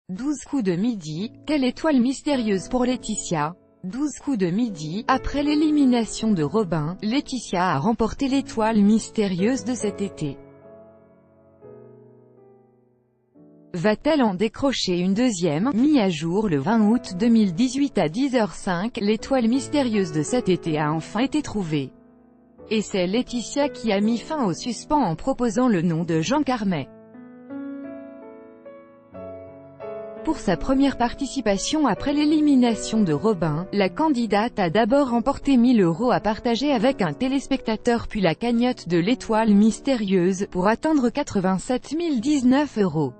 12 coups de midi, quelle étoile mystérieuse pour Laetitia? 12 coups de midi, après l'élimination de Robin, Laetitia a remporté l'étoile mystérieuse de cet été. Va-t-elle en décrocher une deuxième? Mis à jour le 20 août 2018 à 10h05, l'étoile mystérieuse de cet été a enfin été trouvée. Et c'est Laetitia qui a mis fin au suspens en proposant le nom de Jean Carmet. Pour sa première participation après l'élimination de Robin, la candidate a d'abord remporté 1000 € à partager avec un téléspectateur puis la cagnotte de l'étoile mystérieuse, pour atteindre 87 019 €.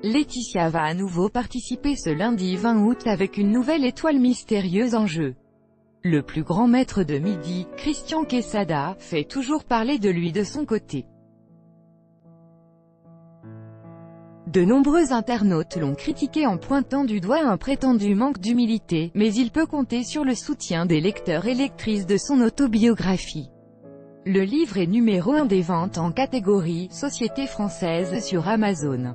Laetitia va à nouveau participer ce lundi 20 août avec une nouvelle étoile mystérieuse en jeu. Le plus grand maître de midi, Christian Quesada, fait toujours parler de lui de son côté. De nombreux internautes l'ont critiqué en pointant du doigt un prétendu manque d'humilité, mais il peut compter sur le soutien des lecteurs et lectrices de son autobiographie. Le livre est numéro 1 des ventes en catégorie « Société française » sur Amazon.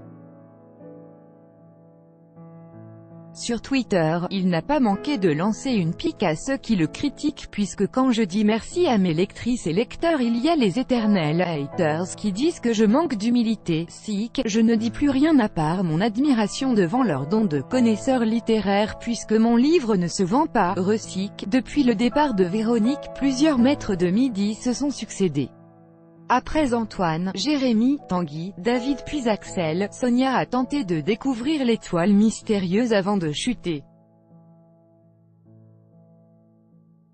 Sur Twitter, il n'a pas manqué de lancer une pique à ceux qui le critiquent puisque quand je dis merci à mes lectrices et lecteurs il y a les éternels haters qui disent que je manque d'humilité, sick, je ne dis plus rien à part mon admiration devant leur don de connaisseurs littéraires puisque mon livre ne se vend pas, resic. Depuis le départ de Véronique, plusieurs maîtres de midi se sont succédés. Après Antoine, Jérémy, Tanguy, David puis Axel, Sonia a tenté de découvrir l'étoile mystérieuse avant de chuter.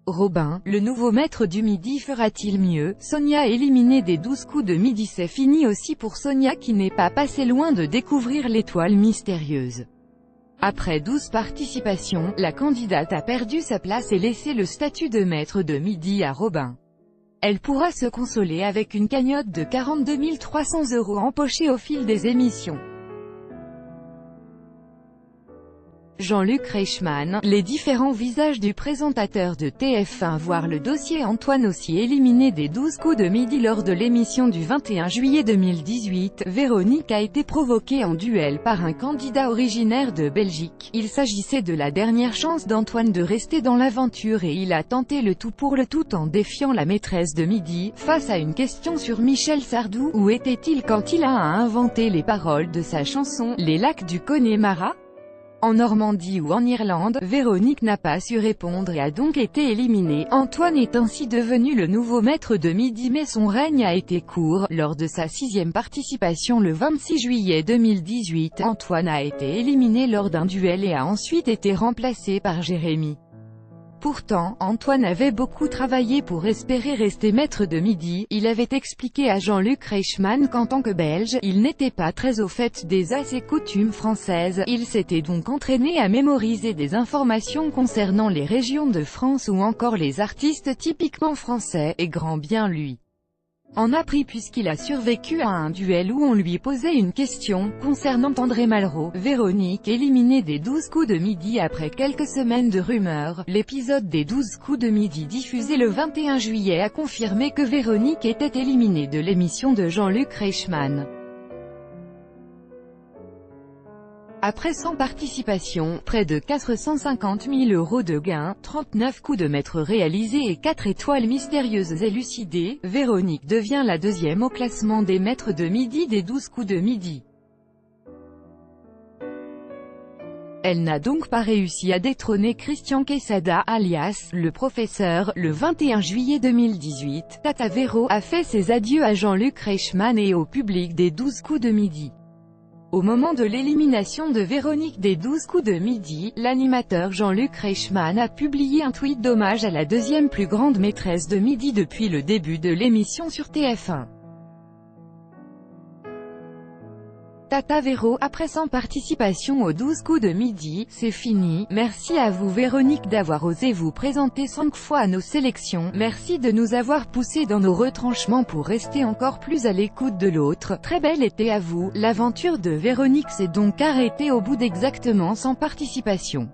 Robin, le nouveau maître du midi fera-t-il mieux? Sonia éliminée des 12 coups de midi, c'est fini aussi pour Sonia qui n'est pas passée loin de découvrir l'étoile mystérieuse. Après 12 participations, la candidate a perdu sa place et laissé le statut de maître de midi à Robin. Elle pourra se consoler avec une cagnotte de 42 300 € empochée au fil des émissions. Jean-Luc Reichmann, les différents visages du présentateur de TF1 voire le dossier Antoine aussi éliminé des 12 coups de midi lors de l'émission du 21 juillet 2018, Véronique a été provoquée en duel par un candidat originaire de Belgique. Il s'agissait de la dernière chance d'Antoine de rester dans l'aventure et il a tenté le tout pour le tout en défiant la maîtresse de midi, face à une question sur Michel Sardou, où était-il quand il a inventé les paroles de sa chanson « Les lacs du Connemara ?» En Normandie ou en Irlande, Véronique n'a pas su répondre et a donc été éliminée. Antoine est ainsi devenu le nouveau maître de midi mais son règne a été court. Lors de sa 6e participation le 26 juillet 2018, Antoine a été éliminé lors d'un duel et a ensuite été remplacé par Jérémy. Pourtant, Antoine avait beaucoup travaillé pour espérer rester maître de midi. Il avait expliqué à Jean-Luc Reichmann qu'en tant que Belge, il n'était pas très au fait des us et coutumes françaises. Il s'était donc entraîné à mémoriser des informations concernant les régions de France ou encore les artistes typiquement français, et grand bien lui en a pris puisqu'il a survécu à un duel où on lui posait une question concernant André Malraux. Véronique éliminée des 12 coups de midi après quelques semaines de rumeurs. L'épisode des 12 coups de midi diffusé le 21 juillet a confirmé que Véronique était éliminée de l'émission de Jean-Luc Reichmann. Après 100 participations, près de 450 000 € de gains, 39 coups de maître réalisés et 4 étoiles mystérieuses élucidées, Véronique devient la deuxième au classement des maîtres de midi des 12 coups de midi. Elle n'a donc pas réussi à détrôner Christian Quesada, alias le professeur. Le 21 juillet 2018, Tata Véro a fait ses adieux à Jean-Luc Reichmann et au public des 12 coups de midi. Au moment de l'élimination de Véronique des 12 coups de midi, l'animateur Jean-Luc Reichmann a publié un tweet d'hommage à la deuxième plus grande maîtresse de midi depuis le début de l'émission sur TF1. Tata Véro, après 100 participations aux 12 coups de midi, c'est fini. Merci à vous Véronique d'avoir osé vous présenter 5 fois à nos sélections. Merci de nous avoir poussés dans nos retranchements pour rester encore plus à l'écoute de l'autre. Très bel été à vous. L'aventure de Véronique s'est donc arrêtée au bout d'exactement 100 participations.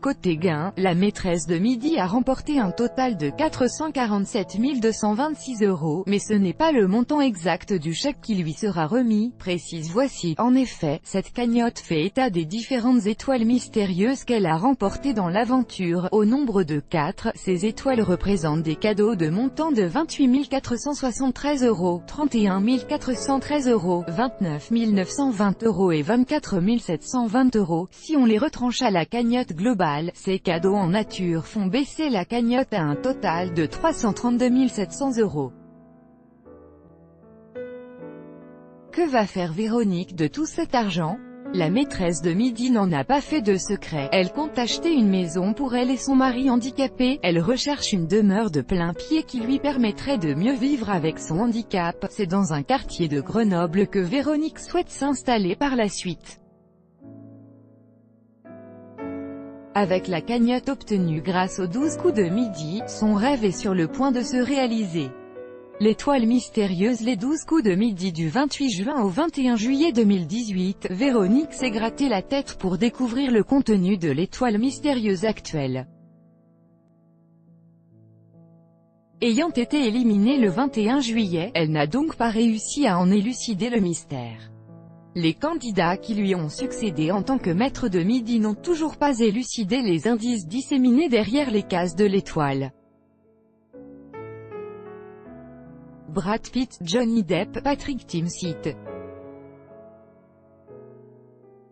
Côté gain, la maîtresse de midi a remporté un total de 447 226 €, mais ce n'est pas le montant exact du chèque qui lui sera remis, précise Voici. En effet, cette cagnotte fait état des différentes étoiles mystérieuses qu'elle a remportées dans l'aventure, au nombre de 4. Ces étoiles représentent des cadeaux de montant de 28 473 €, 31 413 €, 29 920 € et 24 720 €. Si on les retranche à la cagnotte globale, ces cadeaux en nature font baisser la cagnotte à un total de 332 700 €. Que va faire Véronique de tout cet argent? La maîtresse de midi n'en a pas fait de secret. Elle compte acheter une maison pour elle et son mari handicapé. Elle recherche une demeure de plein pied qui lui permettrait de mieux vivre avec son handicap. C'est dans un quartier de Grenoble que Véronique souhaite s'installer par la suite. Avec la cagnotte obtenue grâce aux 12 coups de midi, son rêve est sur le point de se réaliser. L'étoile mystérieuse Les 12 coups de midi du 28 juin au 21 juillet 2018, Véronique s'est gratté la tête pour découvrir le contenu de l'étoile mystérieuse actuelle. Ayant été éliminée le 21 juillet, elle n'a donc pas réussi à en élucider le mystère. Les candidats qui lui ont succédé en tant que maître de midi n'ont toujours pas élucidé les indices disséminés derrière les cases de l'étoile. Brad Pitt, Johnny Depp, Patrick Timsit.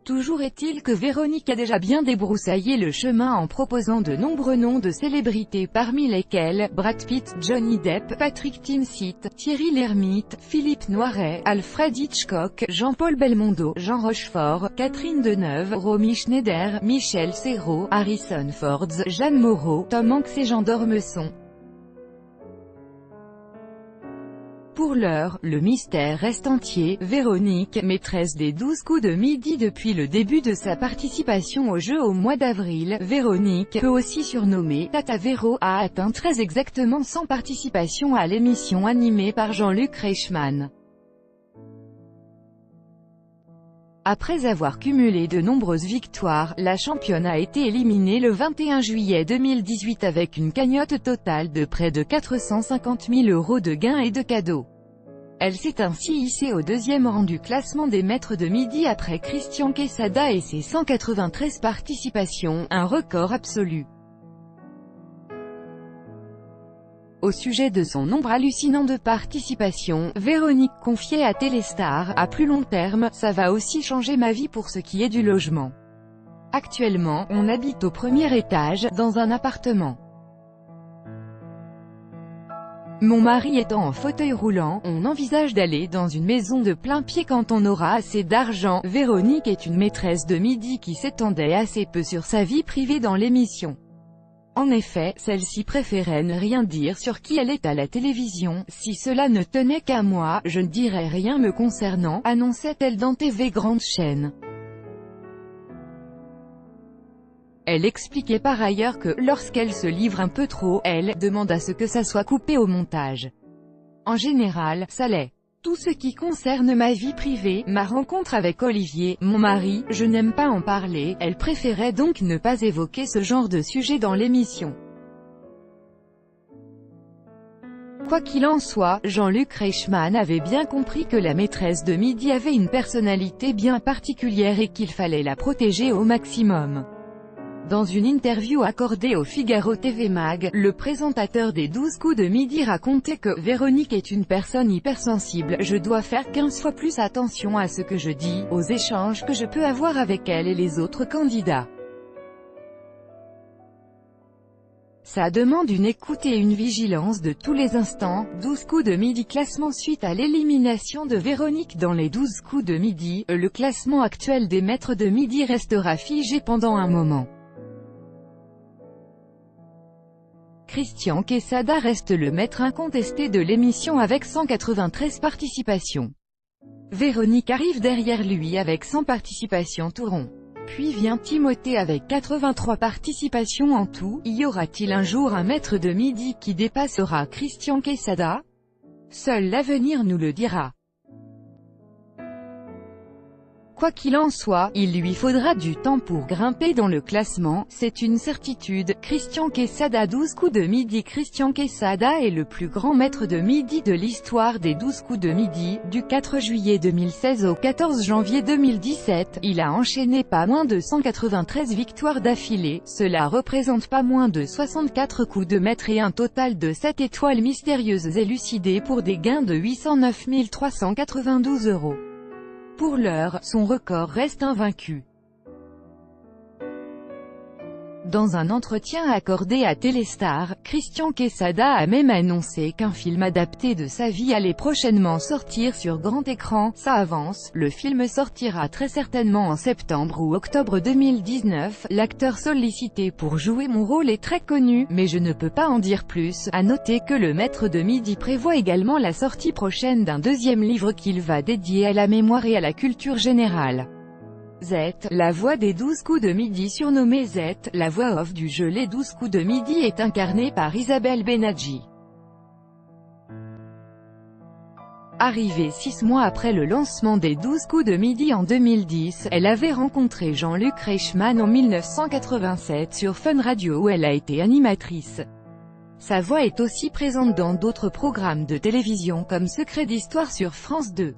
Toujours est-il que Véronique a déjà bien débroussaillé le chemin en proposant de nombreux noms de célébrités parmi lesquels Brad Pitt, Johnny Depp, Patrick Timsit, Thierry Lhermitte, Philippe Noiret, Alfred Hitchcock, Jean-Paul Belmondo, Jean Rochefort, Catherine Deneuve, Romy Schneider, Michel Serrault, Harrison Ford, Jeanne Moreau, Tom Hanks et Jean d'Ormesson. Pour l'heure, le mystère reste entier. Véronique, maîtresse des 12 coups de midi depuis le début de sa participation au jeu au mois d'avril, Véronique, peu aussi surnommée Tata Véro, a atteint très exactement 100 participations à l'émission animée par Jean-Luc Reichmann. Après avoir cumulé de nombreuses victoires, la championne a été éliminée le 21 juillet 2018 avec une cagnotte totale de près de 450 000 € de gains et de cadeaux. Elle s'est ainsi hissée au deuxième rang du classement des maîtres de midi après Christian Quesada et ses 193 participations, un record absolu. Au sujet de son nombre hallucinant de participations, Véronique confiait à Téléstar, à plus long terme, ça va aussi changer ma vie pour ce qui est du logement. Actuellement, on habite au premier étage, dans un appartement. Mon mari étant en fauteuil roulant, on envisage d'aller dans une maison de plein pied quand on aura assez d'argent. Véronique est une maîtresse de midi qui s'étendait assez peu sur sa vie privée dans l'émission. En effet, celle-ci préférait ne rien dire sur qui elle est à la télévision. Si cela ne tenait qu'à moi, je ne dirais rien me concernant, annonçait-elle dans TV Grande Chaîne. Elle expliquait par ailleurs que, lorsqu'elle se livre un peu trop, elle demande à ce que ça soit coupé au montage. En général, ça l'est. Tout ce qui concerne ma vie privée, ma rencontre avec Olivier, mon mari, je n'aime pas en parler. Elle préférait donc ne pas évoquer ce genre de sujet dans l'émission. Quoi qu'il en soit, Jean-Luc Reichmann avait bien compris que la maîtresse de midi avait une personnalité bien particulière et qu'il fallait la protéger au maximum. Dans une interview accordée au Figaro TV Mag, le présentateur des 12 coups de midi racontait que « Véronique est une personne hypersensible, je dois faire 15 fois plus attention à ce que je dis, aux échanges que je peux avoir avec elle et les autres candidats. Ça demande une écoute et une vigilance de tous les instants. » 12 coups de midi. Classement suite à l'élimination de Véronique dans les 12 coups de midi, le classement actuel des maîtres de midi restera figé pendant un moment. Christian Quesada reste le maître incontesté de l'émission avec 193 participations. Véronique arrive derrière lui avec 100 participations tout rond. Puis vient Timothée avec 83 participations en tout. Y aura-t-il un jour un maître de midi qui dépassera Christian Quesada? Seul l'avenir nous le dira. Quoi qu'il en soit, il lui faudra du temps pour grimper dans le classement, c'est une certitude. Christian Quesada 12 coups de midi. Christian Quesada est le plus grand maître de midi de l'histoire des 12 coups de midi. Du 4 juillet 2016 au 14 janvier 2017, il a enchaîné pas moins de 193 victoires d'affilée, cela représente pas moins de 64 coups de maître et un total de 7 étoiles mystérieuses élucidées pour des gains de 809 392 €. Pour l'heure, son record reste invaincu. Dans un entretien accordé à Téléstar, Christian Quesada a même annoncé qu'un film adapté de sa vie allait prochainement sortir sur grand écran. Ça avance, le film sortira très certainement en septembre ou octobre 2019. L'acteur sollicité pour jouer mon rôle est très connu, mais je ne peux pas en dire plus. À noter que le maître de midi prévoit également la sortie prochaine d'un deuxième livre qu'il va dédier à la mémoire et à la culture générale. Z, la voix des 12 coups de midi. Surnommée Z, la voix off du jeu Les 12 coups de midi est incarnée par Isabelle Benadji. Arrivée 6 mois après le lancement des 12 coups de midi en 2010, elle avait rencontré Jean-Luc Reichmann en 1987 sur Fun Radio où elle a été animatrice. Sa voix est aussi présente dans d'autres programmes de télévision comme Secret d'Histoire sur France 2.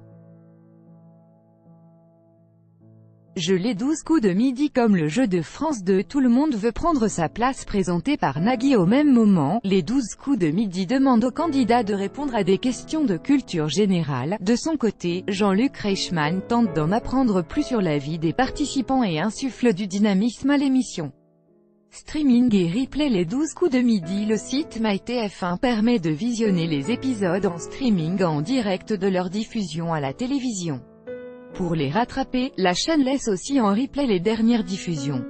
Je les 12 coups de midi comme le jeu de France 2. Tout le monde veut prendre sa place présenté par Nagui. Au même moment, les 12 coups de midi demandent aux candidats de répondre à des questions de culture générale. De son côté, Jean-Luc Reichmann tente d'en apprendre plus sur la vie des participants et insuffle du dynamisme à l'émission. Streaming et replay. Les 12 coups de midi. Le site MyTF1 permet de visionner les épisodes en streaming en direct de leur diffusion à la télévision. Pour les rattraper, la chaîne laisse aussi en replay les dernières diffusions.